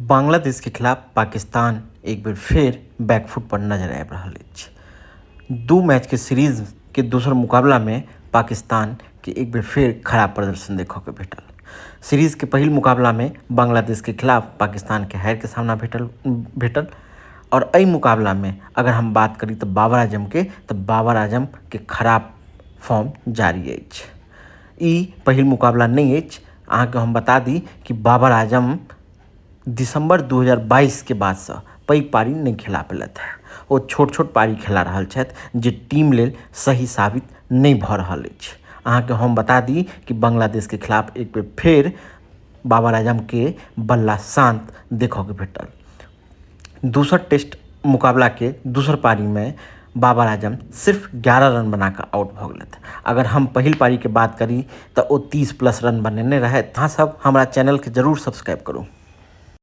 बांग्लादेश के खिलाफ पाकिस्तान एक बेर फेर बैकफुट पर नजर आबि रहल अछि। 2 मैच के सीरीज के दोसर मुकाबला में पाकिस्तान के एक बेर फेर खराब प्रदर्शन देखऽ के भेटल। सीरीज के पहिल मुकाबला में बांग्लादेश के खिलाफ पाकिस्तान के हार के सामना भेटल और एहि मुकाबला में अगर हम बात करी तो बाबर आजम के खराब फॉर्म जारी अछि। ई पहिल मुकाबला नहीं अछि। अहाँके हम बता दी कि बाबर आजम दिसंबर 2022 के बाद से पैघ पारी नहीं खेला पेलथि है। वो छोट छोट पारी खेला रहल छथि जे टीम लेल सही साबित नहीं भऽ रहल अछि। अहाँके हम बता दी कि बांग्लादेश के खिलाफ एक बेर फेर बाबर आजम के बल्ला शांत देखऽ के भेटल। दूसर टेस्ट मुकाबला के दूसर पारी में बाबर आजम सिर्फ 11 रन बना कर आउट भऽ गेलथि। अगर हम पहिल पारी के बात करी तो वो 30+ रन बनेने रहे। अहाँ सब हमारा चैनल के जरूर सब्सक्राइब करू।